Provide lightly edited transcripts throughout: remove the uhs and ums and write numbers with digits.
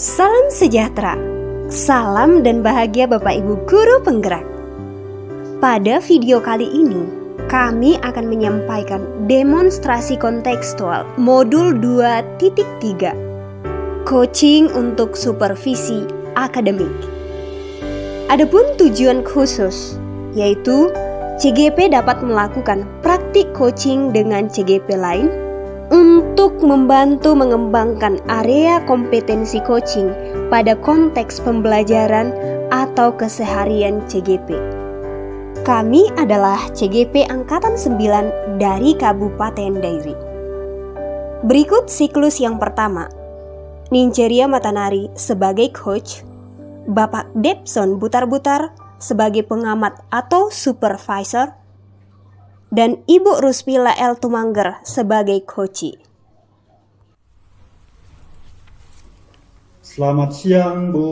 Salam sejahtera, salam dan bahagia Bapak Ibu Guru Penggerak. Pada video kali ini, kami akan menyampaikan demonstrasi kontekstual modul 2.3, coaching untuk supervisi akademik. Adapun tujuan khusus, yaitu CGP dapat melakukan praktik coaching dengan CGP lain untuk membantu mengembangkan area kompetensi coaching pada konteks pembelajaran atau keseharian CGP. Kami adalah CGP Angkatan 9 dari Kabupaten Dairi. Berikut siklus yang pertama. Ninceria Matanari sebagai coach, Bapak Debson Butar-Butar sebagai pengamat atau supervisor, dan Ibu Ruspila L. Tumangger sebagai coachee. Selamat siang, Bu.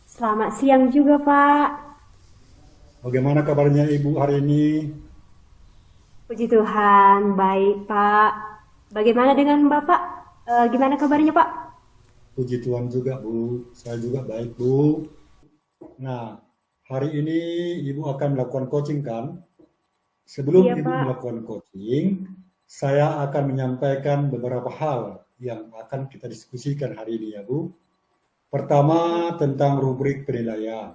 Selamat siang juga, Pak. Bagaimana kabarnya Ibu hari ini? Puji Tuhan, baik, Pak. Bagaimana dengan Bapak? Gimana kabarnya, Pak? Puji Tuhan juga, Bu. Saya juga baik, Bu. Nah, hari ini Ibu akan melakukan coaching, kan? Sebelum Iya, Ibu Pak. melakukan coaching, saya akan menyampaikan beberapa hal yang akan kita diskusikan hari ini, ya, Bu. Pertama, tentang rubrik penilaian.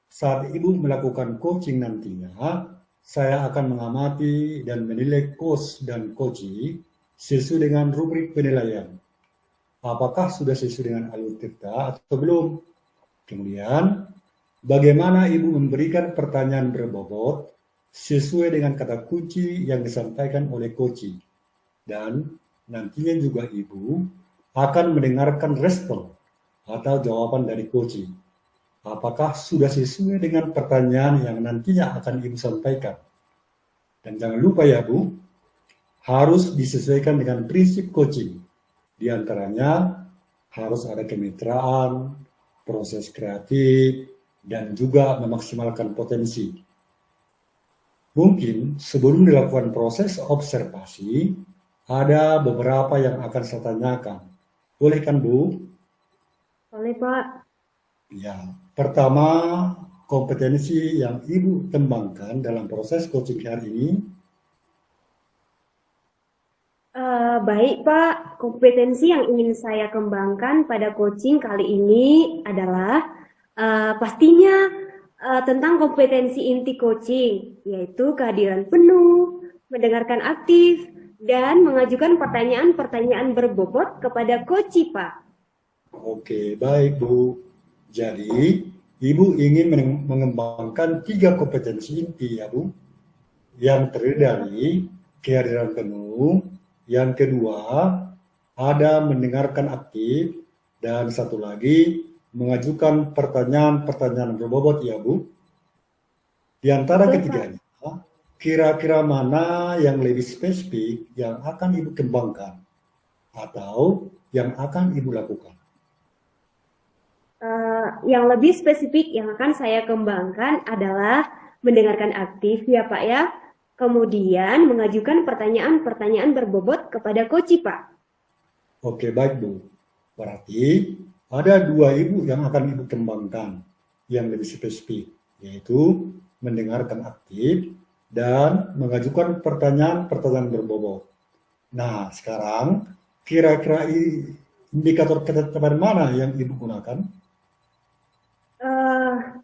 Saat Ibu melakukan coaching nantinya, saya akan mengamati dan menilai coach dan coachee sesuai dengan rubrik penilaian. Apakah sudah sesuai dengan alur tirta atau belum? Kemudian, bagaimana Ibu memberikan pertanyaan berbobot sesuai dengan kata kunci yang disampaikan oleh coachee. Dan nantinya juga Ibu akan mendengarkan respon atau jawaban dari coachee. Apakah sudah sesuai dengan pertanyaan yang nantinya akan Ibu sampaikan. Dan jangan lupa ya, Bu, harus disesuaikan dengan prinsip coaching. Di antaranya harus ada kemitraan, proses kreatif, dan juga memaksimalkan potensi. Mungkin sebelum dilakukan proses observasi, ada beberapa yang akan saya tanyakan. Boleh kan, Bu? Boleh, Pak. Ya, pertama, kompetensi yang Ibu kembangkan dalam proses coaching hari ini. Baik, Pak. Kompetensi yang ingin saya kembangkan pada coaching kali ini adalah pastinya tentang kompetensi inti coaching, yaitu kehadiran penuh, mendengarkan aktif, dan mengajukan pertanyaan-pertanyaan berbobot kepada coachee, Pak. Oke, baik, Bu. Jadi, Ibu ingin mengembangkan 3 kompetensi inti, ya, Bu. Yang terdiri dari kehadiran penuh, yang kedua ada mendengarkan aktif, dan satu lagi mengajukan pertanyaan-pertanyaan berbobot, ya, Bu. Di antara ketiganya, kira-kira mana yang lebih spesifik yang akan Ibu kembangkan atau yang akan Ibu lakukan? Yang lebih spesifik yang akan saya kembangkan adalah mendengarkan aktif, ya, Pak, ya. Kemudian mengajukan pertanyaan-pertanyaan berbobot kepada coachee, Pak. Oke, baik, Bu. Berarti ada 2 Ibu yang akan Ibu kembangkan yang lebih spesifik, yaitu mendengarkan aktif dan mengajukan pertanyaan-pertanyaan berbobot. Nah, sekarang kira-kira indikator ketercapaian mana yang Ibu gunakan?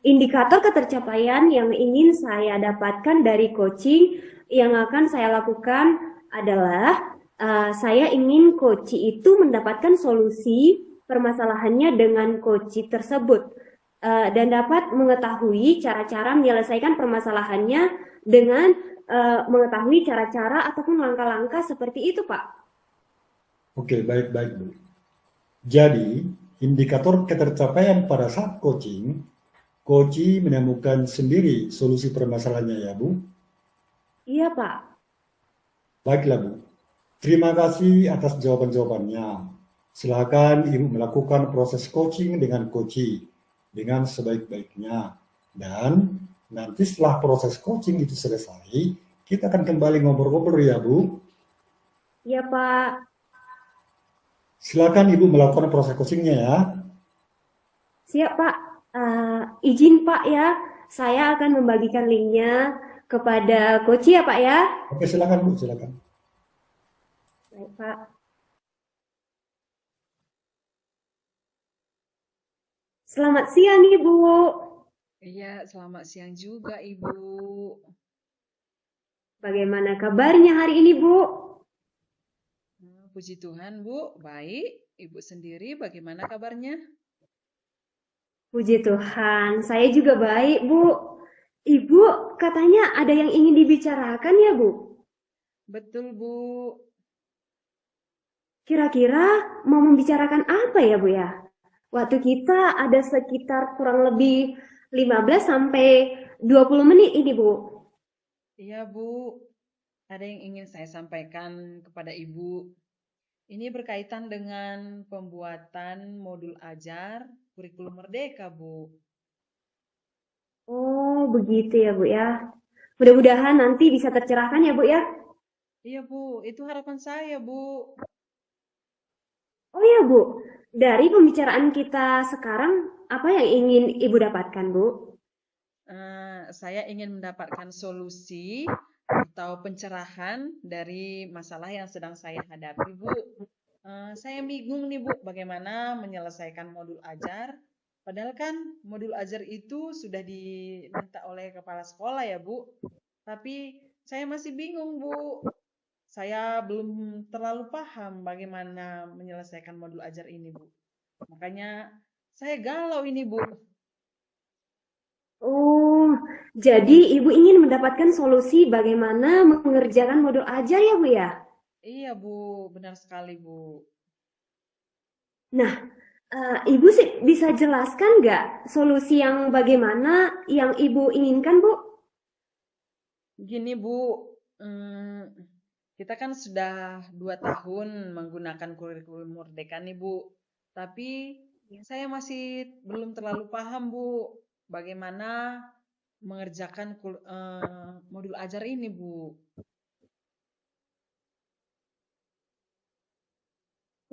Indikator ketercapaian yang ingin saya dapatkan dari coaching yang akan saya lakukan adalah saya ingin coachee itu mendapatkan solusi permasalahannya dengan coachee tersebut dan dapat mengetahui cara-cara menyelesaikan permasalahannya dengan mengetahui cara-cara ataupun langkah-langkah seperti itu, Pak. Oke, baik-baik, Bu. Jadi, indikator ketercapaian pada saat coaching, coachee menemukan sendiri solusi permasalahannya, ya, Bu? Iya, Pak. Baiklah, Bu. Terima kasih atas jawaban-jawabannya. Silakan Ibu melakukan proses coaching dengan coachee dengan sebaik-baiknya. Dan nanti setelah proses coaching itu selesai, kita akan kembali ngobrol-ngobrol, ya, Bu? Iya, Pak. Silakan Ibu melakukan proses coachingnya ya. Siap, Pak. Izin, Pak ya. Saya akan membagikan linknya kepada Koci ya, Pak ya. Oke, silakan Bu, silakan. Baik, Pak. Selamat siang, Ibu. Iya, selamat siang juga, Ibu. Bagaimana kabarnya hari ini, Bu? Puji Tuhan, Bu. Baik. Ibu sendiri bagaimana kabarnya? Puji Tuhan, saya juga baik, Bu. Ibu, katanya ada yang ingin dibicarakan ya, Bu? Betul, Bu. Kira-kira mau membicarakan apa ya, Bu ya? Waktu kita ada sekitar kurang lebih 15 sampai 20 menit ini, Bu. Iya, Bu. Ada yang ingin saya sampaikan kepada Ibu. Ini berkaitan dengan pembuatan modul ajar kurikulum Merdeka, Bu. Oh, begitu ya, Bu ya. Mudah-mudahan nanti bisa tercerahkan ya, Bu ya. Iya, Bu. Itu harapan saya, Bu. Oh ya, Bu. Dari pembicaraan kita sekarang, apa yang ingin Ibu dapatkan, Bu? Saya ingin mendapatkan solusi atau pencerahan dari masalah yang sedang saya hadapi, Bu. Saya bingung nih, Bu, bagaimana menyelesaikan modul ajar. Padahal kan modul ajar itu sudah diminta oleh kepala sekolah ya, Bu. Tapi saya masih bingung, Bu. Saya belum terlalu paham bagaimana menyelesaikan modul ajar ini, Bu. Makanya saya galau ini, Bu. Oh, jadi Ibu ingin mendapatkan solusi bagaimana mengerjakan modul ajar ya, Bu ya? Iya, Bu, benar sekali, Bu. Nah, Ibu sih bisa jelaskan nggak solusi yang bagaimana yang Ibu inginkan, Bu? Gini, Bu, kita kan sudah 2 tahun menggunakan kurikulum Merdeka nih, Bu. Tapi saya masih belum terlalu paham, Bu, bagaimana mengerjakan modul ajar ini, Bu.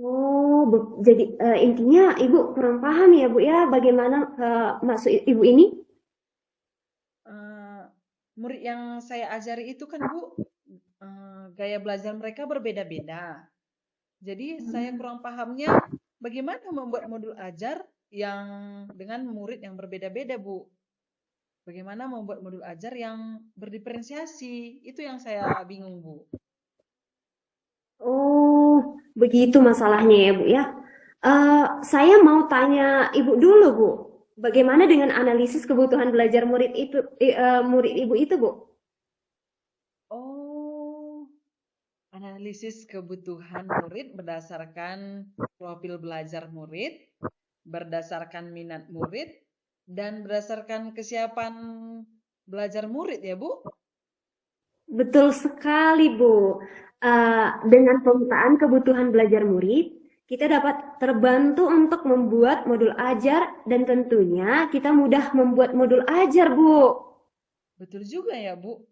Oh, jadi intinya Ibu kurang paham ya, Bu ya, bagaimana maksud Ibu ini? Eh, Murid yang saya ajari itu kan, Bu, gaya belajar mereka berbeda-beda. Jadi saya kurang pahamnya bagaimana membuat modul ajar yang dengan murid yang berbeda-beda, Bu. Bagaimana membuat modul ajar yang berdiferensiasi. Itu yang saya bingung, Bu. Oh, begitu masalahnya ya, Bu ya. Saya mau tanya Ibu dulu, Bu. Bagaimana dengan analisis kebutuhan belajar murid itu, murid Ibu itu, Bu? Oh, analisis kebutuhan murid berdasarkan profil belajar murid, berdasarkan minat murid, dan berdasarkan kesiapan belajar murid ya, Bu? Betul sekali, Bu. Dengan pemetaan kebutuhan belajar murid, kita dapat terbantu untuk membuat modul ajar dan tentunya kita mudah membuat modul ajar, Bu. Betul juga ya, Bu.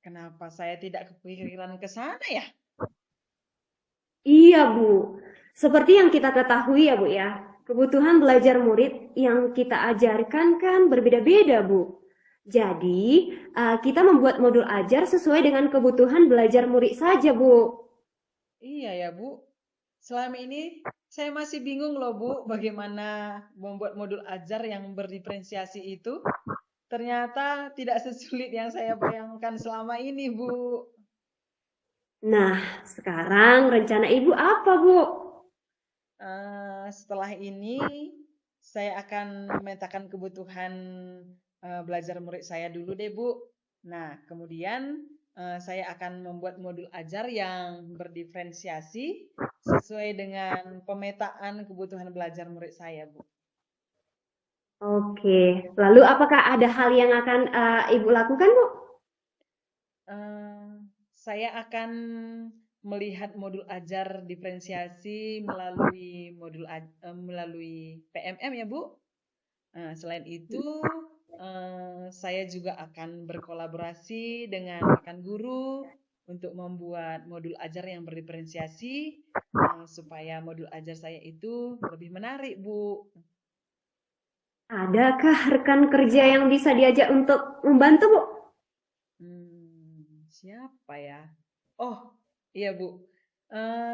Kenapa saya tidak kepikiran ke sana ya? Iya, Bu. Seperti yang kita ketahui ya, Bu ya. Kebutuhan belajar murid yang kita ajarkan kan berbeda-beda, Bu. Jadi, kita membuat modul ajar sesuai dengan kebutuhan belajar murid saja, Bu. Iya ya, Bu. Selama ini saya masih bingung loh, Bu, bagaimana membuat modul ajar yang berdiferensiasi itu. Ternyata tidak sesulit yang saya bayangkan selama ini, Bu. Nah, sekarang rencana Ibu apa, Bu? Setelah ini saya akan memetakan kebutuhan belajar murid saya dulu deh, Bu. Nah, kemudian saya akan membuat modul ajar yang berdiferensiasi sesuai dengan pemetaan kebutuhan belajar murid saya, Bu. Oke, lalu apakah ada hal yang akan Ibu lakukan, Bu? Eh, saya akan melihat modul ajar diferensiasi melalui PMM ya, Bu. Selain itu, saya juga akan berkolaborasi dengan rekan guru untuk membuat modul ajar yang berdiferensiasi supaya modul ajar saya itu lebih menarik, Bu. Adakah rekan kerja yang bisa diajak untuk membantu, Bu? Siapa ya? Oh, iya Bu.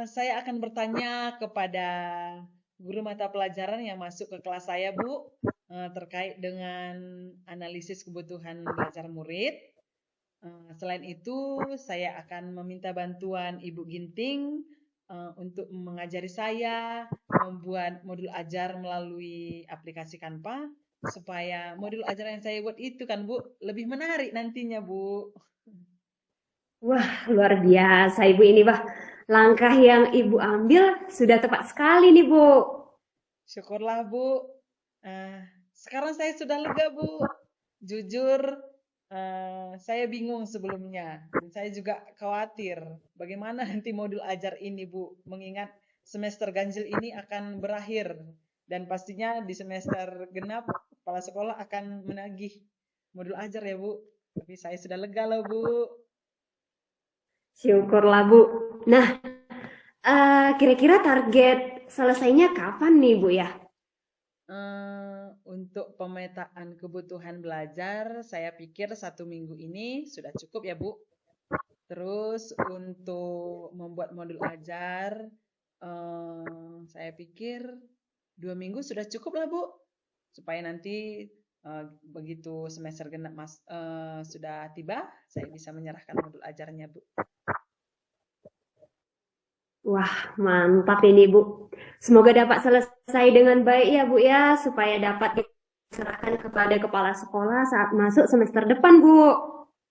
Saya akan bertanya kepada guru mata pelajaran yang masuk ke kelas saya, Bu, terkait dengan analisis kebutuhan belajar murid. Selain itu, saya akan meminta bantuan Ibu Ginting untuk mengajari saya membuat modul ajar melalui aplikasi Canva supaya modul ajar yang saya buat itu kan Bu lebih menarik nantinya Bu. Wah, luar biasa Ibu ini, Wah. Langkah yang Ibu ambil sudah tepat sekali nih, Bu. Syukurlah Bu. Sekarang saya sudah lega Bu. Jujur, saya bingung sebelumnya. Dan saya juga khawatir bagaimana nanti modul ajar ini Bu. Mengingat semester ganjil ini akan berakhir. Dan pastinya di semester genap, kepala sekolah akan menagih modul ajar ya Bu. Tapi saya sudah lega loh Bu. Syukurlah, Bu. Nah, kira-kira target selesainya kapan nih, Bu ya? Untuk pemetaan kebutuhan belajar, saya pikir 1 minggu ini sudah cukup ya Bu. Terus untuk membuat modul ajar, saya pikir 2 minggu sudah cukup lah Bu. Supaya nanti begitu semester genap sudah tiba, saya bisa menyerahkan modul ajarnya Bu. Wah, mantap ini, Bu. Semoga dapat selesai dengan baik ya, Bu ya, supaya dapat diserahkan kepada kepala sekolah saat masuk semester depan, Bu.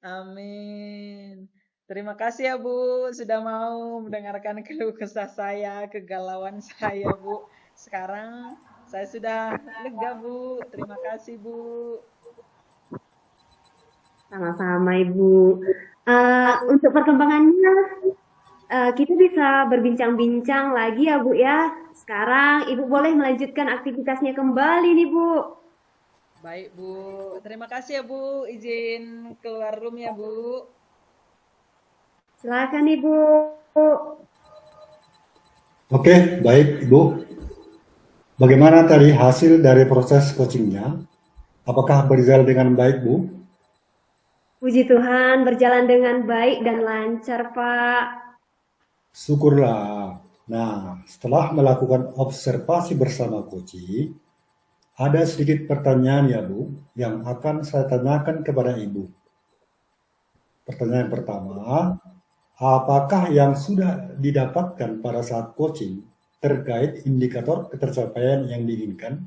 Amin. Terima kasih ya Bu, sudah mau mendengarkan keluh kesah saya, kegalauan saya Bu. Sekarang saya sudah lega Bu, terima kasih Bu. Sama-sama, Ibu. Untuk perkembangannya, kita bisa berbincang-bincang lagi ya, Bu ya. Sekarang Ibu boleh melanjutkan aktivitasnya kembali nih, Bu. Baik Bu, terima kasih ya Bu, izin keluar room ya Bu. Silakan Ibu. Oke, baik Ibu. Bagaimana tadi hasil dari proses coachingnya? Apakah berjalan dengan baik, Bu? Puji Tuhan, berjalan dengan baik dan lancar, Pak. Syukurlah. Nah, setelah melakukan observasi bersama Koci, ada sedikit pertanyaan ya Bu, yang akan saya tanyakan kepada Ibu. Pertanyaan pertama, apakah yang sudah didapatkan pada saat coaching terkait indikator ketercapaian yang diinginkan?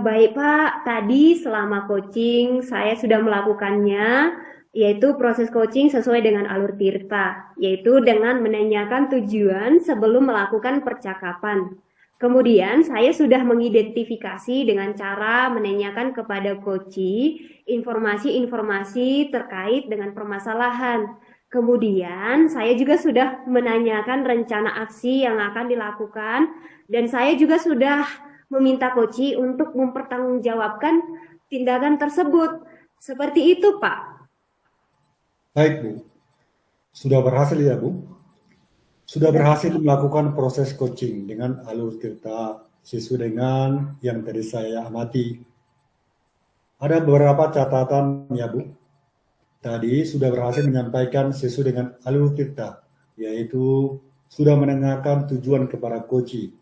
Baik Pak, tadi selama coaching saya sudah melakukannya, yaitu proses coaching sesuai dengan alur Tirta, yaitu dengan menanyakan tujuan sebelum melakukan percakapan. Kemudian saya sudah mengidentifikasi dengan cara menanyakan kepada coachee informasi-informasi terkait dengan permasalahan. Kemudian saya juga sudah menanyakan rencana aksi yang akan dilakukan dan saya juga sudah meminta coachee untuk mempertanggungjawabkan tindakan tersebut. Seperti itu, Pak. Baik, Bu. Sudah berhasil ya, Bu? Sudah berhasil melakukan proses coaching dengan alur Tirta sesuai dengan yang tadi saya amati. Ada beberapa catatan ya, Bu. Tadi sudah berhasil menyampaikan sesuai dengan alur Tirta, yaitu sudah menanyakan tujuan kepada coachee.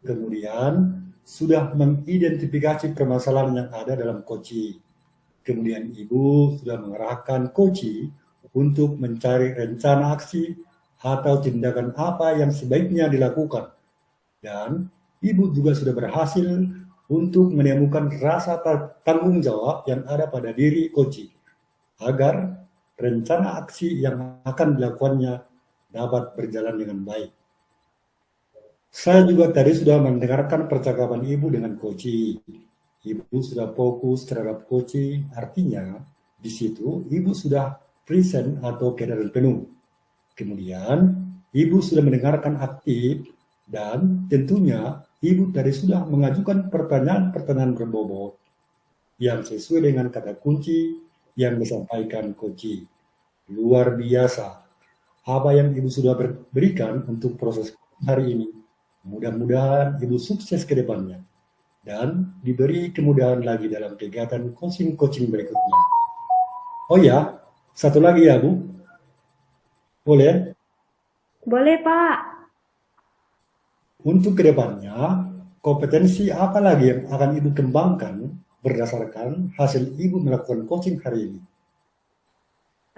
Kemudian sudah mengidentifikasi permasalahan yang ada dalam coachee. Kemudian Ibu sudah mengerahkan coachee untuk mencari rencana aksi atau tindakan apa yang sebaiknya dilakukan. Dan Ibu juga sudah berhasil untuk menemukan rasa tanggung jawab yang ada pada diri coachee agar rencana aksi yang akan dilakukannya dapat berjalan dengan baik. Saya juga tadi sudah mendengarkan percakapan Ibu dengan coachee. Ibu sudah fokus terhadap coachee, artinya di situ Ibu sudah present atau kehadiran penuh. Kemudian Ibu sudah mendengarkan aktif dan tentunya Ibu tadi sudah mengajukan pertanyaan-pertanyaan berbobot yang sesuai dengan kata kunci yang disampaikan coachee. luar biasa. Apa yang Ibu sudah berikan untuk proses hari ini. Mudah-mudahan Ibu sukses ke depannya dan diberi kemudahan lagi dalam kegiatan coaching-coaching berikutnya. Oh ya, satu lagi ya Bu, boleh? Boleh, Pak. Untuk kedepannya, kompetensi apa lagi yang akan Ibu kembangkan berdasarkan hasil Ibu melakukan coaching hari ini?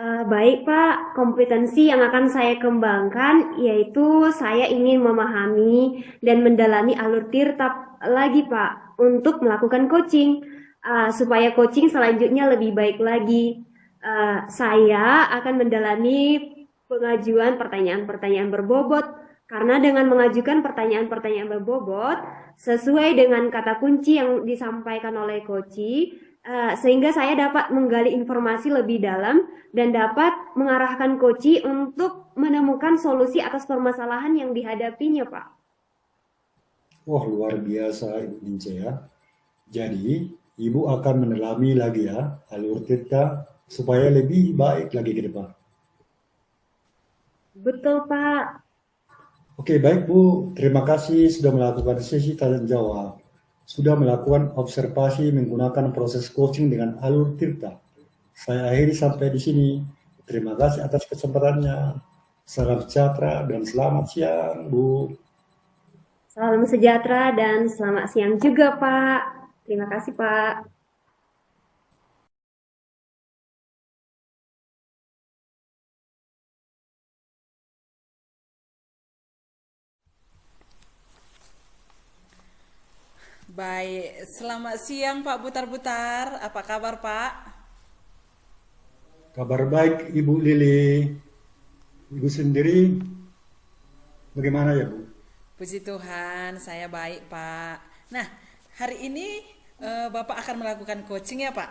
Baik, Pak. Kompetensi yang akan saya kembangkan yaitu saya ingin memahami dan mendalami alur tirta lagi, Pak, untuk melakukan coaching. Supaya coaching selanjutnya lebih baik lagi. Saya akan mendalami pengajuan pertanyaan-pertanyaan berbobot karena dengan mengajukan pertanyaan-pertanyaan berbobot sesuai dengan kata kunci yang disampaikan oleh coach, sehingga saya dapat menggali informasi lebih dalam dan dapat mengarahkan coach untuk menemukan solusi atas permasalahan yang dihadapinya, Pak. Wah, luar biasa Ibu Ince ya. Jadi, Ibu akan mendalami lagi ya alur kita supaya lebih baik lagi ke depan. Betul, Pak. Oke, baik Bu. Terima kasih sudah melakukan sesi tanya jawab. Sudah melakukan observasi menggunakan proses coaching dengan alur tirta. Saya akhiri sampai di sini. Terima kasih atas kesempatannya. Salam sejahtera dan selamat siang, Bu. Salam sejahtera dan selamat siang juga, Pak. Terima kasih, Pak. Baik, selamat siang Pak Butar-Butar. Apa kabar Pak? Kabar baik, Ibu Lili. Ibu sendiri bagaimana ya, Bu? Puji Tuhan, saya baik Pak. Nah, hari ini Bapak akan melakukan coaching ya Pak?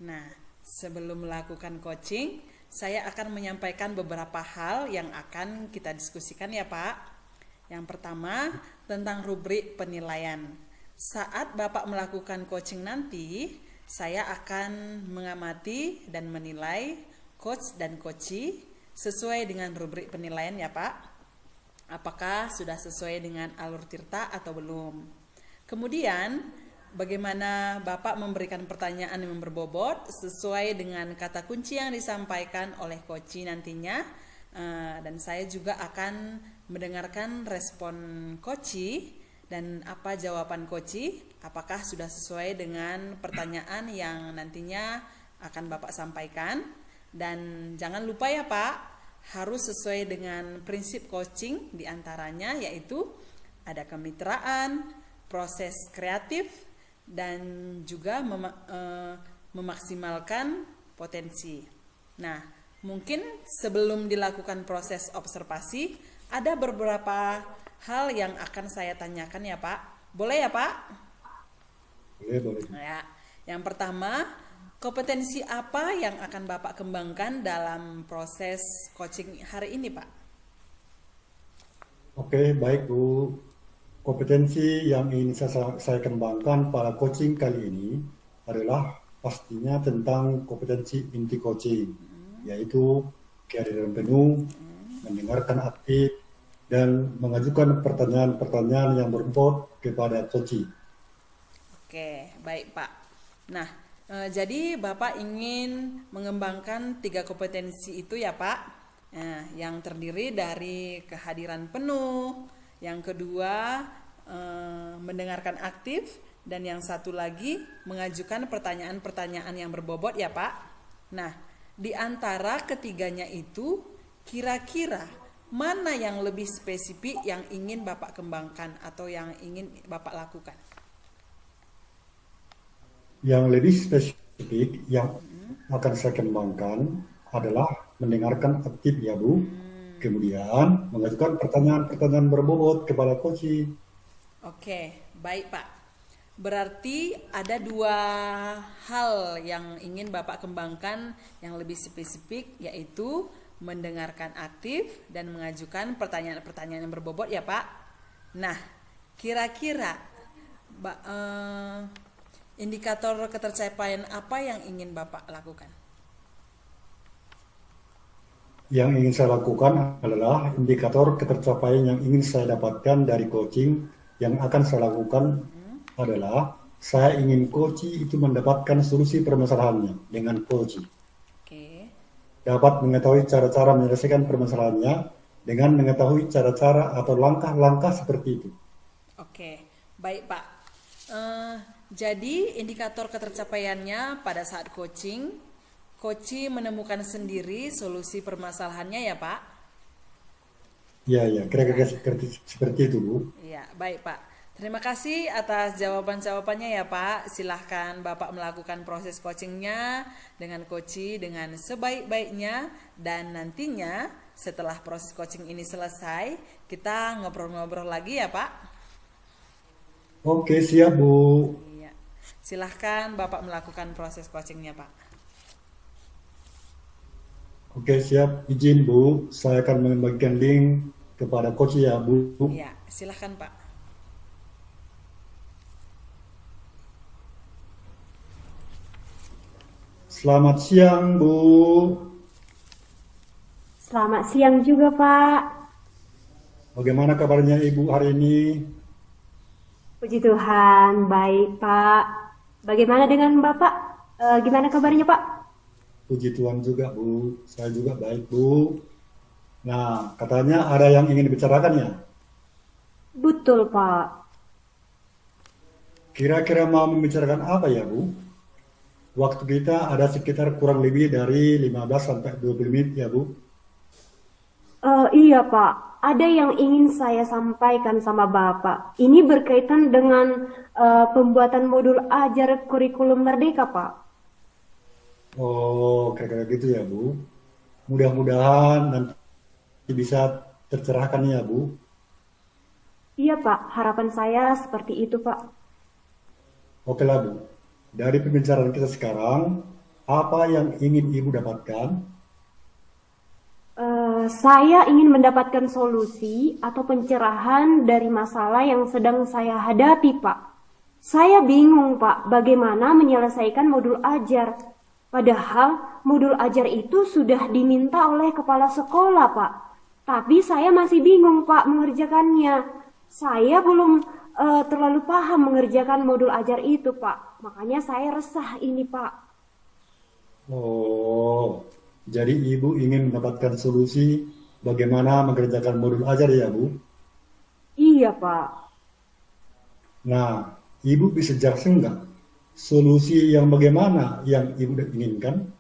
Nah, sebelum melakukan coaching, saya akan menyampaikan beberapa hal yang akan kita diskusikan ya Pak. Yang pertama, tentang rubrik penilaian. Saat Bapak melakukan coaching nanti, saya akan mengamati dan menilai coach dan coachee sesuai dengan rubrik penilaian ya Pak. Apakah sudah sesuai dengan alur tirta atau belum. Kemudian, bagaimana Bapak memberikan pertanyaan yang berbobot sesuai dengan kata kunci yang disampaikan oleh coachee nantinya. Dan saya juga akan mendengarkan respon coachee dan apa jawaban coachee, apakah sudah sesuai dengan pertanyaan yang nantinya akan Bapak sampaikan. Dan jangan lupa ya Pak, harus sesuai dengan prinsip coaching diantaranya yaitu ada kemitraan, proses kreatif, dan juga memaksimalkan potensi. Nah, mungkin sebelum dilakukan proses observasi, ada beberapa hal yang akan saya tanyakan ya Pak. Boleh ya Pak? Boleh. Ya, yang pertama, kompetensi apa yang akan Bapak kembangkan dalam proses coaching hari ini Pak? Oke, baik Bu. Kompetensi yang ingin saya kembangkan pada coaching kali ini adalah pastinya tentang kompetensi inti coaching, yaitu kehadiran penuh, mendengarkan aktif, dan mengajukan pertanyaan-pertanyaan yang berbobot kepada coachee. Oke, baik Pak. Nah, jadi Bapak ingin mengembangkan 3 kompetensi itu ya Pak. Nah, yang terdiri dari kehadiran penuh, yang kedua mendengarkan aktif, dan yang satu lagi mengajukan pertanyaan-pertanyaan yang berbobot ya Pak. Nah, di antara ketiganya itu kira-kira mana yang lebih spesifik yang ingin Bapak kembangkan atau yang ingin Bapak lakukan? Yang lebih spesifik yang akan saya kembangkan adalah mendengarkan aktif ya Bu. Kemudian mengajukan pertanyaan-pertanyaan berbobot kepada coachee. Oke, baik Pak. Berarti ada 2 hal yang ingin Bapak kembangkan yang lebih spesifik, yaitu mendengarkan aktif dan mengajukan pertanyaan-pertanyaan yang berbobot ya Pak. Nah, kira-kira indikator ketercapaian apa yang ingin Bapak lakukan? Yang ingin saya lakukan adalah indikator ketercapaian yang ingin saya dapatkan dari coaching. Yang akan saya lakukan adalah saya ingin coach itu mendapatkan solusi permasalahannya dengan coach. Oke. Dapat mengetahui cara-cara menyelesaikan permasalahannya dengan mengetahui cara-cara atau langkah-langkah seperti itu. Oke, baik Pak. Jadi indikator ketercapaiannya pada saat coaching, coach menemukan sendiri solusi permasalahannya ya Pak? Ya, ya, kira-kira seperti itu, Bu. Iya, baik Pak. Terima kasih atas jawaban-jawabannya ya Pak. Silahkan Bapak melakukan proses coachingnya dengan coach dengan sebaik-baiknya. Dan nantinya setelah proses coaching ini selesai, kita ngobrol-ngobrol lagi ya Pak. Oke, siap, Bu. Iya. Silahkan Bapak melakukan proses coachingnya Pak. Oke, siap. Izin, Bu. Saya akan membagikan link kepada coach ya, Bu. Iya, silahkan Pak. Selamat siang, Bu. Selamat siang juga, Pak. Bagaimana kabarnya Ibu hari ini? Puji Tuhan, baik, Pak. Bagaimana dengan Bapak? Gimana kabarnya, Pak? Puji Tuhan juga, Bu. Saya juga baik, Bu. Nah, katanya ada yang ingin dibicarakan ya? Betul, Pak. Kira-kira mau membicarakan apa ya, Bu? Waktu kita ada sekitar kurang lebih dari 15 sampai 20 menit ya, Bu. Iya, Pak. Ada yang ingin saya sampaikan sama Bapak. Ini berkaitan dengan pembuatan modul ajar kurikulum Merdeka, Pak. Oh, kira-kira gitu ya, Bu. Mudah-mudahan nanti bisa tercerahkan ya, Bu. Iya, Pak. Harapan saya seperti itu, Pak. Oke lah, Bu. Dari pembicaraan kita sekarang, apa yang ingin Ibu dapatkan? Saya ingin mendapatkan solusi atau pencerahan dari masalah yang sedang saya hadapi, Pak. Saya bingung, Pak, bagaimana menyelesaikan modul ajar. Padahal modul ajar itu sudah diminta oleh kepala sekolah, Pak. Tapi saya masih bingung, Pak, mengerjakannya. Saya belum terlalu paham mengerjakan modul ajar itu, Pak. Makanya saya resah ini, Pak. Oh, jadi Ibu ingin mendapatkan solusi bagaimana mengerjakan modul ajar ya, Bu? Iya, Pak. Nah, Ibu bisa jelaskan nggak solusi yang bagaimana yang Ibu inginkan?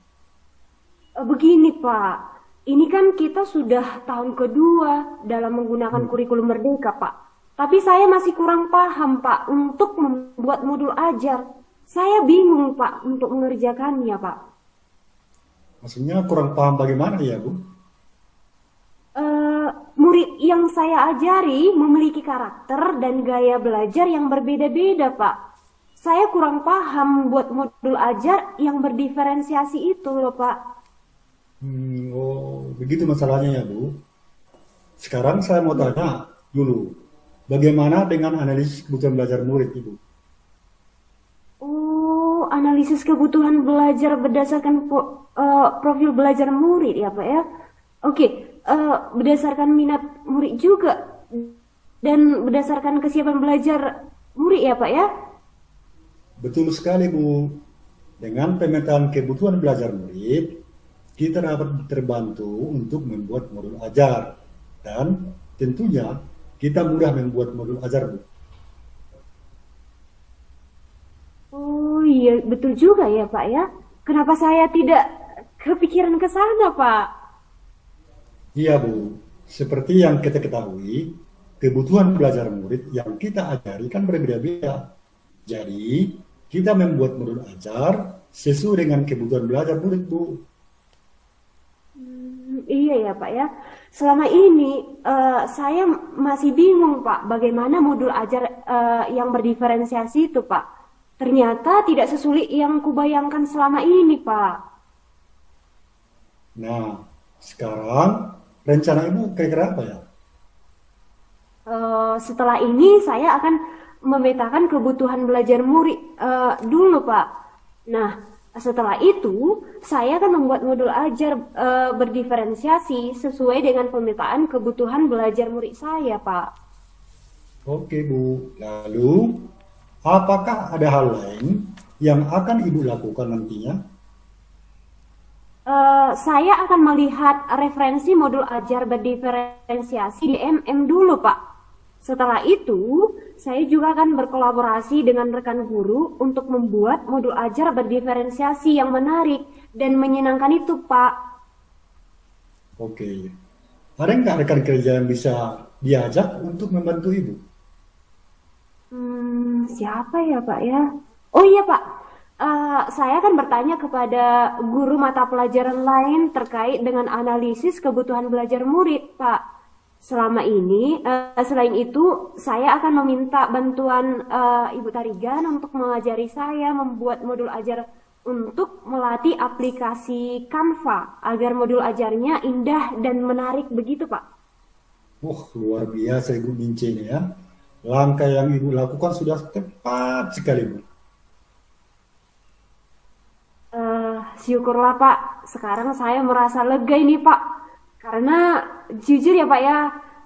Begini, Pak. Ini kan kita sudah tahun kedua dalam menggunakan kurikulum Merdeka, Pak. Tapi saya masih kurang paham, Pak, untuk membuat modul ajar. Saya bingung, Pak, untuk mengerjakannya, Pak. Maksudnya kurang paham bagaimana ya, Bu? Murid yang saya ajari memiliki karakter dan gaya belajar yang berbeda-beda, Pak. Saya kurang paham buat modul ajar yang berdiferensiasi itu loh, Pak. Oh, begitu masalahnya ya, Bu. Sekarang saya mau tanya dulu, bagaimana dengan analisis kebutuhan belajar murid, Ibu? Oh, analisis kebutuhan belajar berdasarkan profil belajar murid ya, Pak ya. Oke, berdasarkan minat murid juga dan berdasarkan kesiapan belajar murid ya, Pak ya. Betul sekali, Bu. Dengan pemetaan kebutuhan belajar murid, kita dapat terbantu untuk membuat modul ajar. Dan tentunya kita mudah membuat modul ajar, Bu. Oh iya, betul juga ya, Pak ya. Kenapa saya tidak kepikiran ke sana, Pak? Iya, Bu. Seperti yang kita ketahui, kebutuhan belajar murid yang kita ajari kan berbeda-beda. Jadi, kita membuat modul ajar sesuai dengan kebutuhan belajar murid, Bu. Iya ya, Pak ya. Selama ini saya masih bingung, Pak, bagaimana modul ajar yang berdiferensiasi itu, Pak. Ternyata tidak sesulit yang kubayangkan selama ini, Pak. Nah, sekarang rencana Ibu kira-kira apa ya? Setelah ini saya akan memetakan kebutuhan belajar murid dulu, Pak. Nah, Setelah itu, saya akan membuat modul ajar berdiferensiasi sesuai dengan pemetaan kebutuhan belajar murid saya, Pak. Oke, Bu. Lalu, apakah ada hal lain yang akan Ibu lakukan nantinya? Saya akan melihat referensi modul ajar berdiferensiasi di MM dulu, Pak. Setelah itu, saya juga akan berkolaborasi dengan rekan guru untuk membuat modul ajar berdiferensiasi yang menarik dan menyenangkan itu, Pak. Oke. Ada nggak rekan kerja yang bisa diajak untuk membantu Ibu? Siapa ya, Pak ya? Oh iya, Pak. Saya akan bertanya kepada guru mata pelajaran lain terkait dengan analisis kebutuhan belajar murid, Pak. Selama ini, selain itu, saya akan meminta bantuan Ibu Tarigan untuk mengajari saya membuat modul ajar untuk melatih aplikasi Canva agar modul ajarnya indah dan menarik begitu, Pak. Wah, luar biasa Ibu Mince ini ya. Langkah yang Ibu lakukan sudah tepat sekali, Bu. Syukurlah Pak, sekarang saya merasa lega ini Pak. Karena jujur ya Pak ya,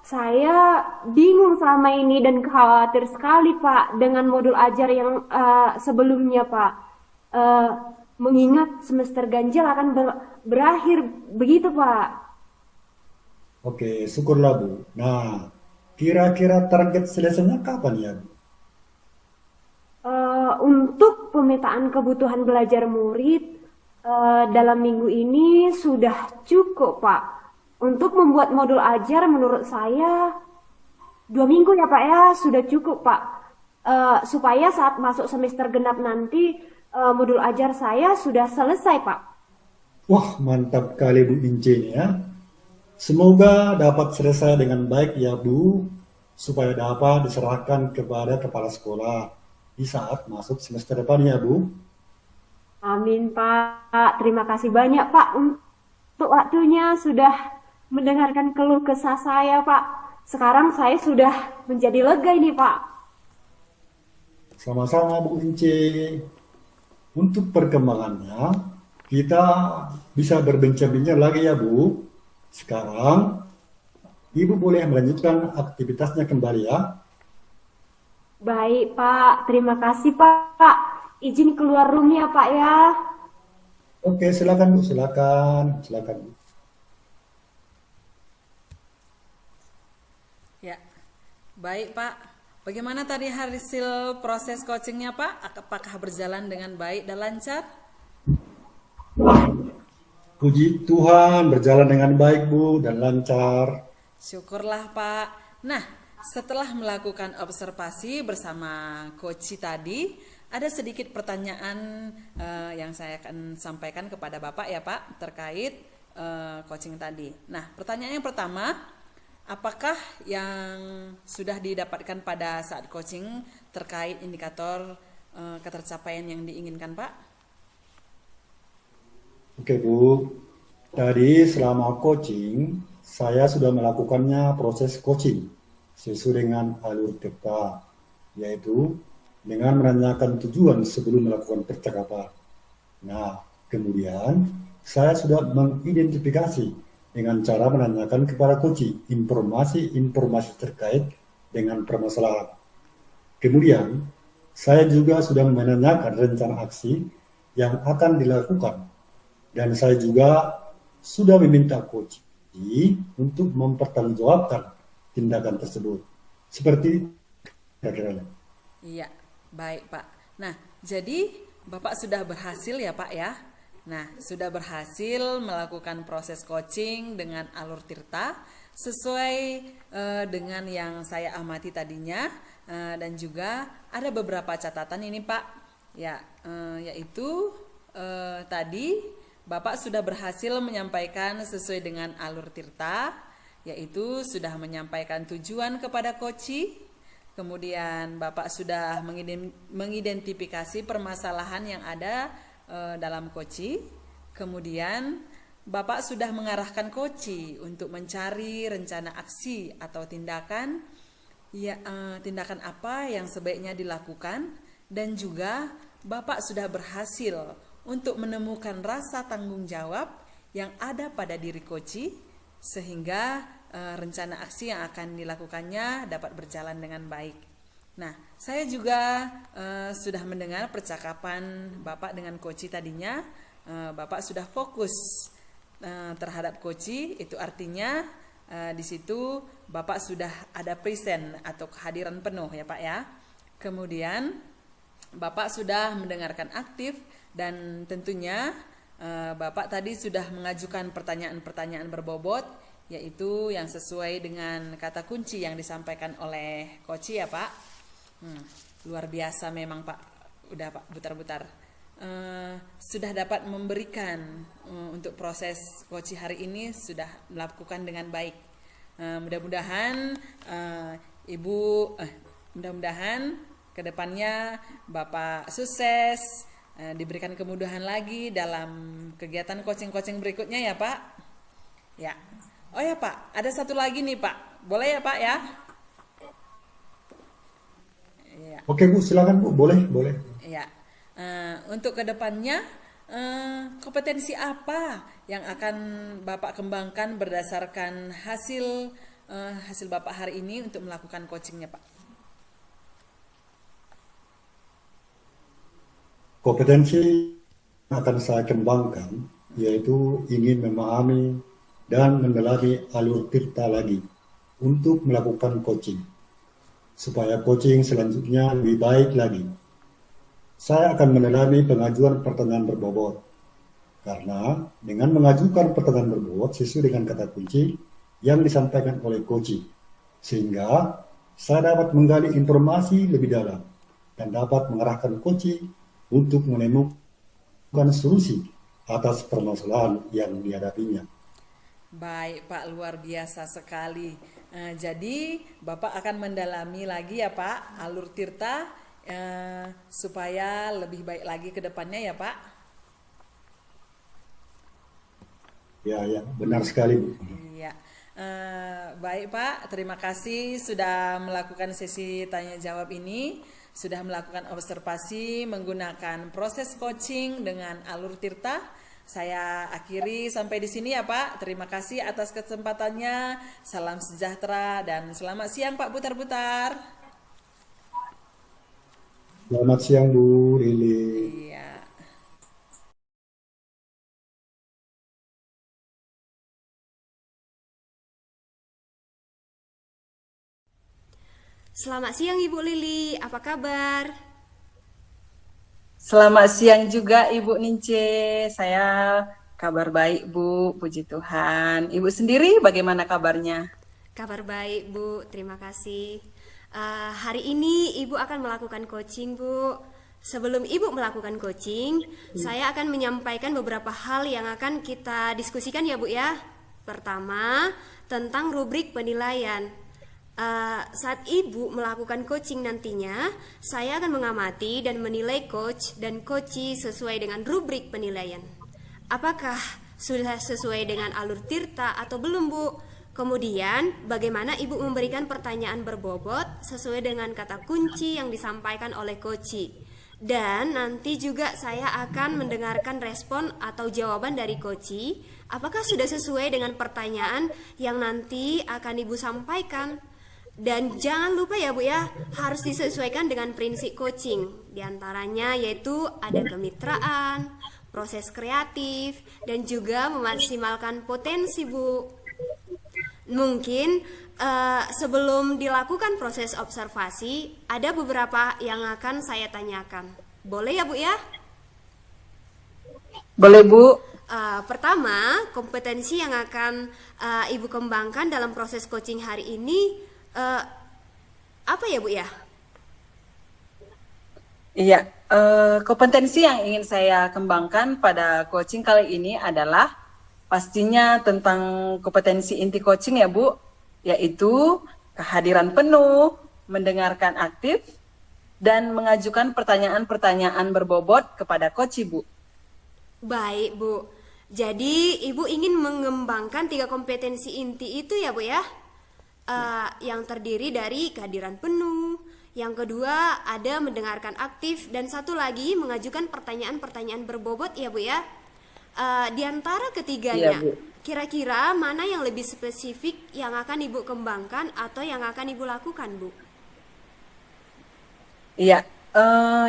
saya bingung selama ini dan khawatir sekali Pak dengan modul ajar yang sebelumnya Pak. Eh, Mengingat semester ganjil akan berakhir begitu Pak. Oke, syukurlah Bu. Nah, kira-kira target selesainya kapan ya, Bu? Untuk pemetaan kebutuhan belajar murid dalam minggu ini sudah cukup Pak. Untuk membuat modul ajar menurut saya 2 minggu ya Pak ya sudah cukup Pak. Supaya saat masuk semester genap nanti modul ajar saya sudah selesai Pak. Wah, mantap kali Bu Mince ini ya. Semoga dapat selesai dengan baik ya Bu, supaya dapat diserahkan kepada kepala sekolah di saat masuk semester depan ya Bu. Amin Pak. Terima kasih banyak Pak untuk waktunya sudah mendengarkan keluh kesah saya Pak. Sekarang saya sudah menjadi lega ini Pak. Sama-sama Bu Mince. Untuk perkembangannya, kita bisa berbincang-bincang lagi ya Bu. Sekarang, Ibu boleh melanjutkan aktivitasnya kembali ya. Baik Pak, terima kasih Pak. Izin keluar room ya Pak ya. Oke, silakan Bu, silakan, silakan Bu. Ya, baik Pak. Bagaimana tadi hasil proses coachingnya Pak? Apakah berjalan dengan baik dan lancar? Puji Tuhan, berjalan dengan baik Bu dan lancar. Syukurlah Pak. Nah, setelah melakukan observasi bersama Coach tadi, ada sedikit pertanyaan yang saya akan sampaikan kepada Bapak ya Pak terkait coaching tadi. Nah, pertanyaan yang pertama, apakah yang sudah didapatkan pada saat coaching terkait indikator ketercapaian yang diinginkan Pak? Oke Bu, tadi selama coaching, saya sudah melakukannya proses coaching sesuai dengan alur TEPTA, yaitu dengan menanyakan tujuan sebelum melakukan percakapan. Nah, kemudian saya sudah mengidentifikasi dengan cara menanyakan kepada coaching informasi-informasi terkait dengan permasalahan. Kemudian, saya juga sudah menanyakan rencana aksi yang akan dilakukan. Dan saya juga sudah meminta coach untuk mempertanggungjawabkan tindakan tersebut. Seperti kira-kira. Iya, baik Pak. Nah, jadi Bapak sudah berhasil ya Pak ya? Nah, sudah berhasil melakukan proses coaching dengan alur tirta sesuai dengan yang saya amati tadinya dan juga ada beberapa catatan ini Pak. Ya, yaitu tadi Bapak sudah berhasil menyampaikan sesuai dengan alur tirta, yaitu sudah menyampaikan tujuan kepada koci, kemudian Bapak sudah mengidentifikasi permasalahan yang ada dalam koci, kemudian Bapak sudah mengarahkan koci untuk mencari rencana aksi atau tindakan, tindakan apa yang sebaiknya dilakukan, dan juga Bapak sudah berhasil untuk menemukan rasa tanggung jawab yang ada pada diri koci sehingga rencana aksi yang akan dilakukannya dapat berjalan dengan baik. Nah, saya juga sudah mendengar percakapan Bapak dengan koci tadinya. Bapak sudah fokus terhadap koci, itu artinya di situ Bapak sudah ada present atau kehadiran penuh ya Pak ya. Kemudian Bapak sudah mendengarkan aktif dan tentunya Bapak tadi sudah mengajukan pertanyaan-pertanyaan berbobot yaitu yang sesuai dengan kata kunci yang disampaikan oleh koci ya Pak. Luar biasa memang Pak. Udah Pak, butar-butar. Sudah dapat memberikan untuk proses koci hari ini sudah melakukan dengan baik. Mudah-mudahan mudah-mudahan kedepannya Bapak sukses, diberikan kemudahan lagi dalam kegiatan coaching-coaching berikutnya ya Pak. Ya. Oh ya Pak, ada satu lagi nih Pak. Boleh ya Pak ya? Ya. Oke Bu, silakan Bu, boleh. Ya. Untuk kedepannya kompetensi apa yang akan Bapak kembangkan berdasarkan hasil Bapak hari ini untuk melakukan coachingnya Pak? Kompetensi yang akan saya kembangkan yaitu ingin memahami dan mendalami alur tirta lagi untuk melakukan coaching, supaya coaching selanjutnya lebih baik lagi. Saya akan mendalami pengajuan pertanyaan berbobot, karena dengan mengajukan pertanyaan berbobot sesuai dengan kata kunci yang disampaikan oleh coach, sehingga saya dapat menggali informasi lebih dalam dan dapat mengarahkan coach untuk menemukan solusi atas permasalahan yang dihadapinya. Baik Pak, luar biasa sekali. Jadi Bapak akan mendalami lagi ya Pak alur tirta supaya lebih baik lagi ke depannya ya Pak. Ya, benar sekali Bu. Iya. Baik Pak, terima kasih sudah melakukan sesi tanya jawab ini, sudah melakukan observasi menggunakan proses coaching dengan alur tirta. Saya akhiri sampai di sini ya Pak. Terima kasih atas kesempatannya. Salam sejahtera dan selamat siang Pak Butar-Butar. Selamat siang Bu Lili. Iya. Selamat siang Ibu Lili, apa kabar? Selamat siang juga Ibu Nince. Saya kabar baik Bu, puji Tuhan. Ibu sendiri bagaimana kabarnya? Kabar baik Bu, terima kasih. Hari ini Ibu akan melakukan coaching Bu. Sebelum Ibu melakukan coaching, saya akan menyampaikan beberapa hal yang akan kita diskusikan ya Bu ya. Pertama, tentang rubrik penilaian. Saat Ibu melakukan coaching nantinya, saya akan mengamati dan menilai coach dan coachee sesuai dengan rubrik penilaian. Apakah sudah sesuai dengan alur tirta atau belum Bu? Kemudian, bagaimana Ibu memberikan pertanyaan berbobot sesuai dengan kata kunci yang disampaikan oleh coachee. Dan nanti juga saya akan mendengarkan respon atau jawaban dari coachee, apakah sudah sesuai dengan pertanyaan yang nanti akan Ibu sampaikan. Dan jangan lupa ya Bu ya, harus disesuaikan dengan prinsip coaching. Di antaranya yaitu ada kemitraan, proses kreatif, dan juga memaksimalkan potensi Bu. Mungkin sebelum dilakukan proses observasi, ada beberapa yang akan saya tanyakan. Boleh ya Bu ya? Boleh Bu. Pertama, kompetensi yang akan Ibu kembangkan dalam proses coaching hari ini apa ya Bu ya? Iya, kompetensi yang ingin saya kembangkan pada coaching kali ini adalah pastinya tentang kompetensi inti coaching ya Bu, yaitu kehadiran penuh, mendengarkan aktif, dan mengajukan pertanyaan-pertanyaan berbobot kepada coach Bu. Baik Bu, jadi Ibu ingin mengembangkan 3 kompetensi inti itu ya Bu ya? Yang terdiri dari kehadiran penuh, Yang kedua ada mendengarkan aktif, dan satu lagi mengajukan pertanyaan-pertanyaan berbobot ya Bu ya. Di antara Iya, ketiganya, Bu. kira-kira mana yang lebih spesifik yang akan Ibu kembangkan atau yang akan Ibu lakukan, Bu? Iya,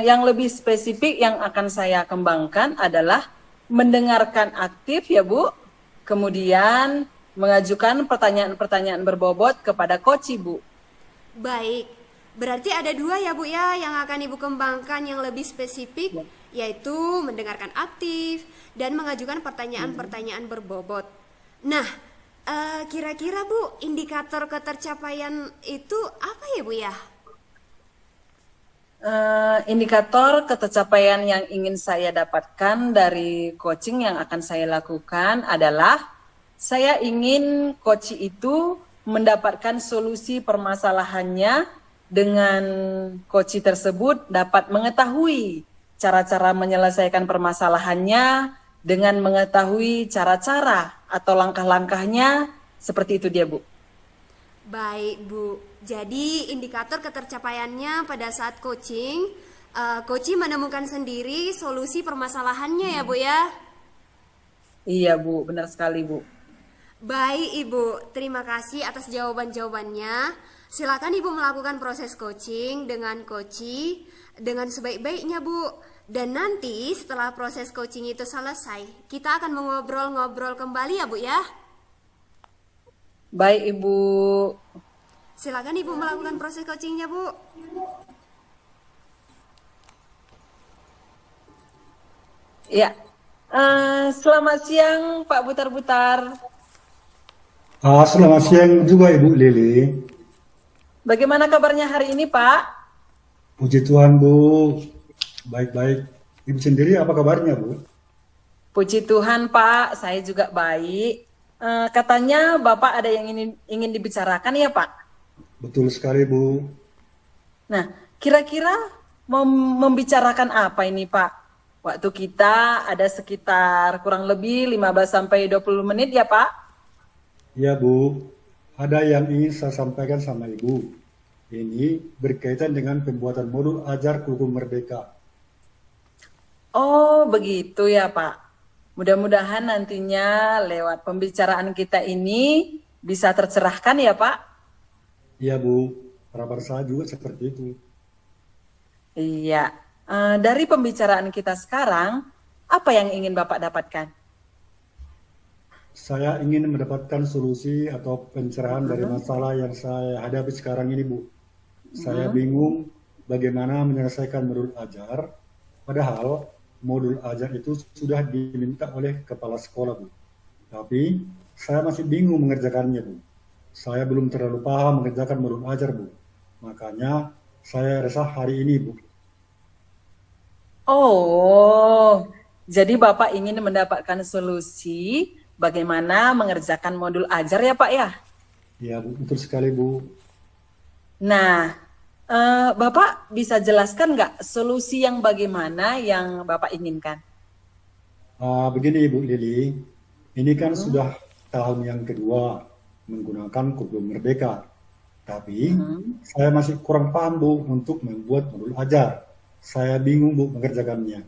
yang lebih spesifik yang akan saya kembangkan adalah mendengarkan aktif ya Bu, kemudian mengajukan pertanyaan-pertanyaan berbobot kepada coach Bu. Baik, berarti ada dua ya Bu ya yang akan Ibu kembangkan yang lebih spesifik, yaitu mendengarkan aktif dan mengajukan pertanyaan-pertanyaan berbobot. Nah, kira-kira Bu, indikator ketercapaian itu apa ya Bu ya? Indikator ketercapaian yang ingin saya dapatkan dari coaching yang akan saya lakukan adalah saya ingin coach itu mendapatkan solusi permasalahannya dengan coach tersebut dapat mengetahui cara-cara menyelesaikan permasalahannya dengan mengetahui cara-cara atau langkah-langkahnya, seperti itu dia Bu. Baik Bu, jadi indikator ketercapaiannya pada saat coaching, coaching menemukan sendiri solusi permasalahannya ya Bu ya. Iya Bu, benar sekali Bu. Baik Ibu, terima kasih atas jawaban-jawabannya. Silakan Ibu melakukan proses coaching dengan coaching dengan sebaik-baiknya Bu. Dan nanti setelah proses coaching itu selesai, kita akan mengobrol-ngobrol kembali ya Bu ya. Baik Ibu. Silakan Ibu melakukan proses coachingnya Bu. Ya, selamat siang Pak Butar-Butar. Selamat siang juga Ibu Lili. Bagaimana kabarnya hari ini Pak? Puji Tuhan Bu, baik-baik. Ibu sendiri apa kabarnya Bu? Puji Tuhan Pak, saya juga baik. Katanya Bapak ada yang ingin dibicarakan ya Pak? Betul sekali Bu. Nah, kira-kira mau membicarakan apa ini Pak? Waktu kita ada sekitar kurang lebih 15-20 menit ya Pak? Ya Bu, ada yang ingin saya sampaikan sama Ibu. Ini berkaitan dengan pembuatan modul ajar kurikulum merdeka. Oh, begitu ya Pak. Mudah-mudahan nantinya lewat pembicaraan kita ini bisa tercerahkan ya Pak. Iya Bu, harapan saya juga seperti itu. Iya. Dari pembicaraan kita sekarang, apa yang ingin Bapak dapatkan? Saya ingin mendapatkan solusi atau pencerahan dari masalah yang saya hadapi sekarang ini Bu. Saya bingung bagaimana menyelesaikan modul ajar, padahal modul ajar itu sudah diminta oleh kepala sekolah Bu. Tapi saya masih bingung mengerjakannya Bu. Saya belum terlalu paham mengerjakan modul ajar Bu. Makanya saya resah hari ini Bu. Oh, jadi Bapak ingin mendapatkan solusi bagaimana mengerjakan modul ajar ya Pak ya? Ya Bu, betul sekali Bu. Nah, Bapak bisa jelaskan nggak solusi yang bagaimana yang Bapak inginkan? Begini Ibu Lili, ini kan sudah tahun yang kedua menggunakan kurikulum merdeka. Tapi saya masih kurang paham Bu untuk membuat modul ajar. Saya bingung Bu mengerjakannya.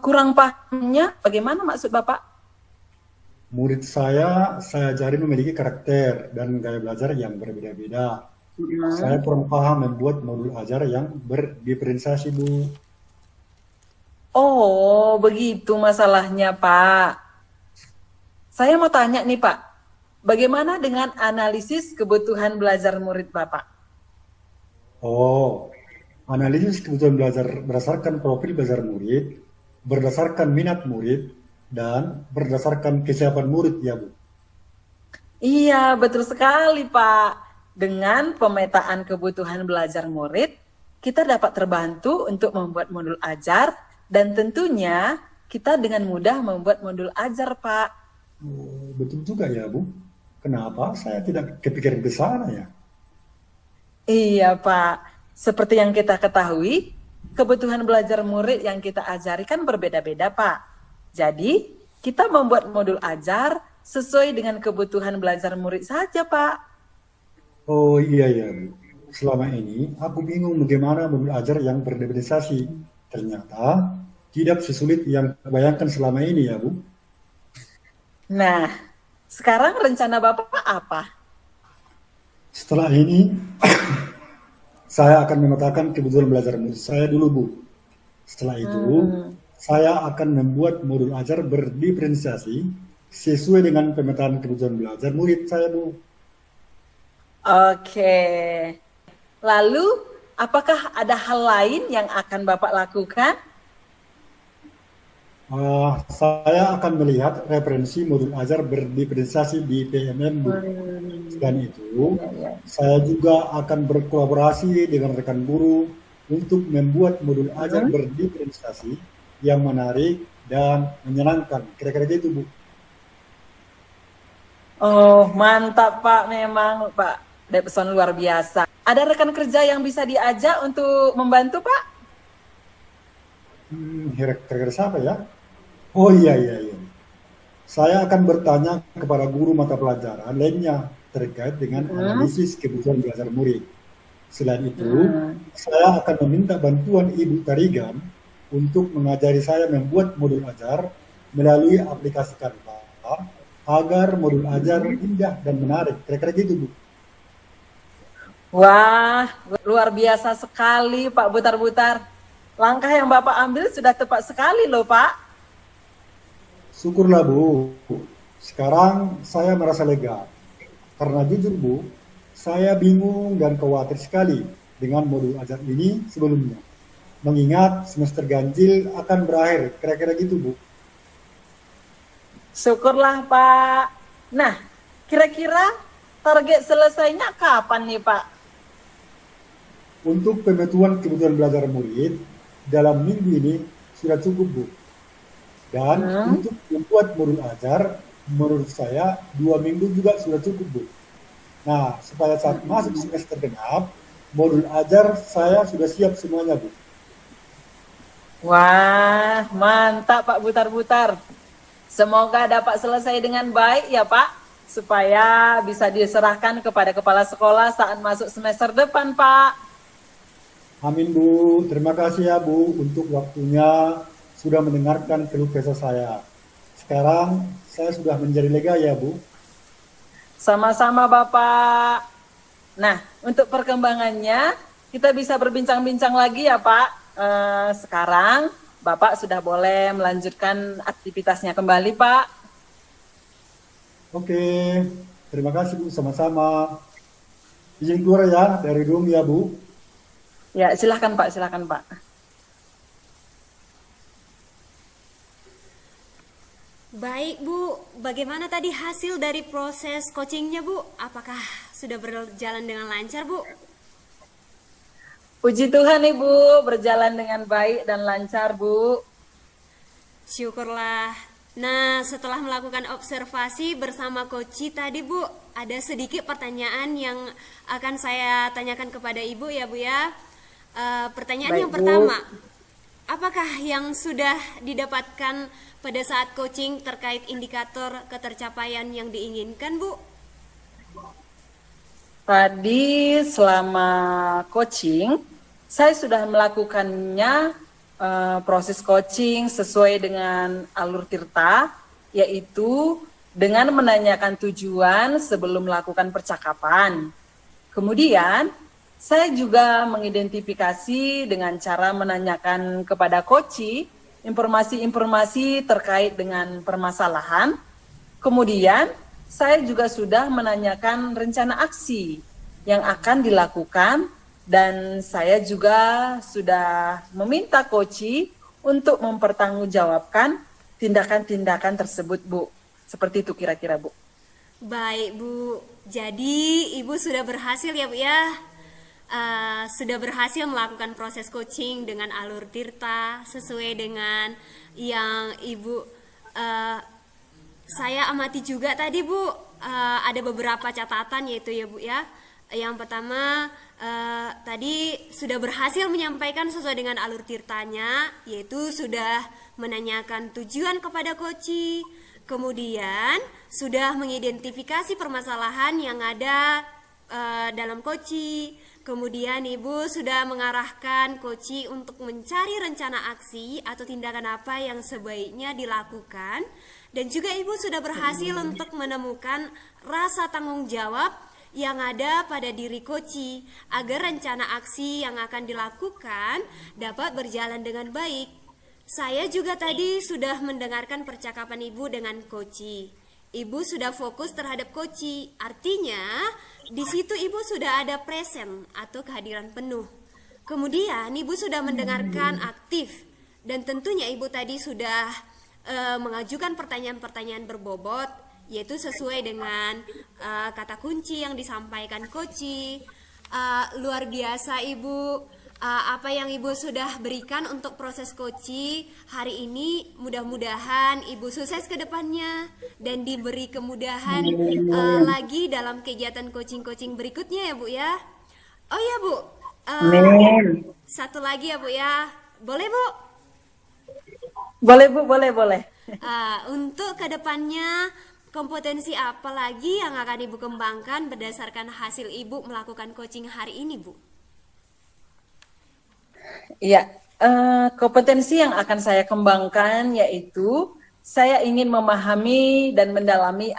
Kurang pahamnya bagaimana maksud Bapak? Murid saya ajari memiliki karakter dan gaya belajar yang berbeda-beda. Saya kurang paham membuat modul ajar yang berdiferensiasi Bu. Oh, begitu masalahnya Pak. Saya mau tanya nih Pak, bagaimana dengan analisis kebutuhan belajar murid Bapak? Oh, analisis kebutuhan belajar berdasarkan profil belajar murid, berdasarkan minat murid, dan berdasarkan kesiapan murid ya Bu. Iya, betul sekali Pak. Dengan pemetaan kebutuhan belajar murid, kita dapat terbantu untuk membuat modul ajar dan tentunya kita dengan mudah membuat modul ajar Pak. Oh, betul juga ya Bu. Kenapa saya tidak kepikiran ke sana ya? Iya Pak, seperti yang kita ketahui, kebutuhan belajar murid yang kita ajari kan berbeda-beda Pak. Jadi, kita membuat modul ajar sesuai dengan kebutuhan belajar murid saja Pak. Oh iya ya Bu. selama ini aku bingung bagaimana modul ajar yang berdefinisi. Ternyata tidak sesulit yang bayangkan selama ini ya Bu. Nah, sekarang rencana Bapak apa? Setelah ini saya akan memetakan kebutuhan belajar murid saya dulu Bu. Setelah itu saya akan membuat modul ajar berdiferensiasi sesuai dengan pemetaan kebutuhan belajar murid saya Bu. Oke. Lalu, apakah ada hal lain yang akan Bapak lakukan? Saya akan melihat referensi modul ajar berdiferensiasi di PMM Bu. Selain itu, saya juga akan berkolaborasi dengan rekan guru untuk membuat modul ajar berdiferensiasi yang menarik dan menyenangkan. Kira-kira gitu Bu. Oh, mantap Pak, memang Pak Depson luar biasa. Ada rekan kerja yang bisa diajak untuk membantu Pak? Kira-kira siapa ya? Oh iya. Saya akan bertanya kepada guru mata pelajaran lainnya terkait dengan analisis kebutuhan belajar murid. Selain itu, saya akan meminta bantuan Ibu Tarigan untuk mengajari saya membuat modul ajar melalui aplikasi Canva agar modul ajar indah dan menarik. Kira-kira gitu, Bu. Wah, luar biasa sekali Pak Butar-Butar. Langkah yang Bapak ambil sudah tepat sekali loh Pak. Syukurlah Bu. Sekarang saya merasa lega. Karena jujur Bu, saya bingung dan khawatir sekali dengan modul ajar ini sebelumnya. Mengingat semester ganjil akan berakhir. Kira-kira gitu Bu. Syukurlah Pak. Nah, kira-kira target selesainya kapan nih Pak? Untuk pemetuhan kebutuhan belajar murid, dalam minggu ini sudah cukup Bu. Dan untuk membuat modul ajar, menurut saya 2 minggu juga sudah cukup Bu. Nah, supaya saat masuk semester genap, modul ajar saya sudah siap semuanya Bu. Wah, mantap Pak Butar-Butar. Semoga dapat selesai dengan baik ya Pak, supaya bisa diserahkan kepada kepala sekolah saat masuk semester depan Pak. Amin Bu, terima kasih ya Bu untuk waktunya sudah mendengarkan keluh kesah saya. Sekarang saya sudah menjadi lega ya Bu. Sama-sama Bapak. Nah, untuk perkembangannya kita bisa berbincang-bincang lagi ya Pak. Sekarang Bapak sudah boleh melanjutkan aktivitasnya kembali Pak. Oke, terima kasih Bu, sama-sama. Izin keluar ya dari room ya Bu. Ya, silahkan Pak, silahkan Pak. Baik Bu, bagaimana tadi hasil dari proses coachingnya Bu? Apakah sudah berjalan dengan lancar Bu? Puji Tuhan Ibu, berjalan dengan baik dan lancar Bu. Syukurlah. Nah, setelah melakukan observasi bersama Koci tadi Bu, ada sedikit pertanyaan yang akan saya tanyakan kepada Ibu ya Bu ya. Pertanyaan Baik, yang Bu. pertama, apakah yang sudah didapatkan pada saat coaching terkait indikator ketercapaian yang diinginkan Bu? Tadi selama coaching, saya sudah melakukannya proses coaching sesuai dengan alur Tirta, yaitu dengan menanyakan tujuan sebelum melakukan percakapan. Kemudian, saya juga mengidentifikasi dengan cara menanyakan kepada coach informasi-informasi terkait dengan permasalahan. Kemudian, saya juga sudah menanyakan rencana aksi yang akan dilakukan dan saya juga sudah meminta coach untuk mempertanggungjawabkan tindakan-tindakan tersebut, Bu. Seperti itu kira-kira, Bu. Baik Bu, jadi Ibu sudah berhasil ya Bu ya? Sudah berhasil melakukan proses coaching dengan alur Tirta sesuai dengan yang Ibu saya amati juga tadi Bu, ada beberapa catatan yaitu ya Bu ya. Yang pertama tadi sudah berhasil menyampaikan sesuai dengan alur Tirtanya, yaitu sudah menanyakan tujuan kepada coach, kemudian sudah mengidentifikasi permasalahan yang ada dalam coach, Kemudian Ibu sudah mengarahkan Koci untuk mencari rencana aksi atau tindakan apa yang sebaiknya dilakukan. Dan juga Ibu sudah berhasil untuk menemukan rasa tanggung jawab yang ada pada diri Koci agar rencana aksi yang akan dilakukan dapat berjalan dengan baik. Saya juga tadi sudah mendengarkan percakapan Ibu dengan Koci. Ibu sudah fokus terhadap Koci, artinya di situ Ibu sudah ada present atau kehadiran penuh. Kemudian Ibu sudah mendengarkan aktif dan tentunya Ibu tadi sudah mengajukan pertanyaan-pertanyaan berbobot, yaitu sesuai dengan kata kunci yang disampaikan Koci. Luar biasa Ibu. Apa yang Ibu sudah berikan untuk proses Koci hari ini, mudah-mudahan Ibu sukses ke depannya dan diberi kemudahan lagi dalam kegiatan coaching-coaching berikutnya ya Bu ya. Oh ya Bu, satu lagi ya Bu ya, boleh Bu? Boleh Bu, boleh. Untuk ke depannya kompetensi apa lagi yang akan Ibu kembangkan berdasarkan hasil Ibu melakukan coaching hari ini Bu? Iya, kompetensi yang akan saya kembangkan yaitu saya ingin memahami dan mendalami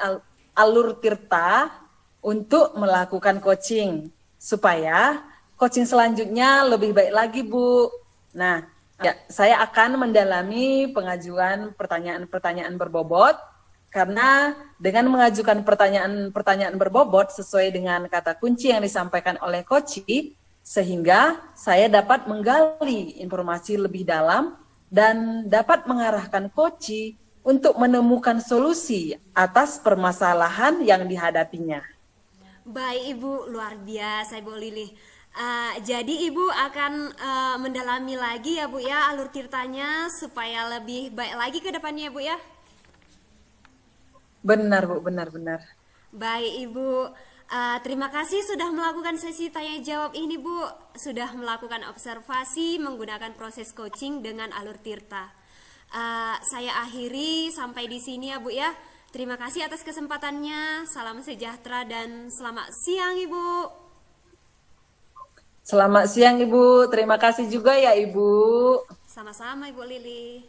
alur tirta untuk melakukan coaching supaya coaching selanjutnya lebih baik lagi Bu. Nah, ya, saya akan mendalami pengajuan pertanyaan-pertanyaan berbobot karena dengan mengajukan pertanyaan-pertanyaan berbobot sesuai dengan kata kunci yang disampaikan oleh Koci, sehingga saya dapat menggali informasi lebih dalam dan dapat mengarahkan Koci untuk menemukan solusi atas permasalahan yang dihadapinya. Baik Ibu, luar biasa Ibu Lili. Jadi Ibu akan mendalami lagi ya Bu ya alur tirtanya supaya lebih baik lagi ke depannya ya Bu ya. Benar Bu, benar. Baik Ibu, terima kasih sudah melakukan sesi tanya jawab ini Bu. Sudah melakukan observasi menggunakan proses coaching dengan alur tirta. Saya akhiri sampai di sini ya Bu ya. Terima kasih atas kesempatannya. Salam sejahtera dan selamat siang Ibu. Selamat siang Ibu, terima kasih juga ya Ibu. Sama-sama Ibu Lili.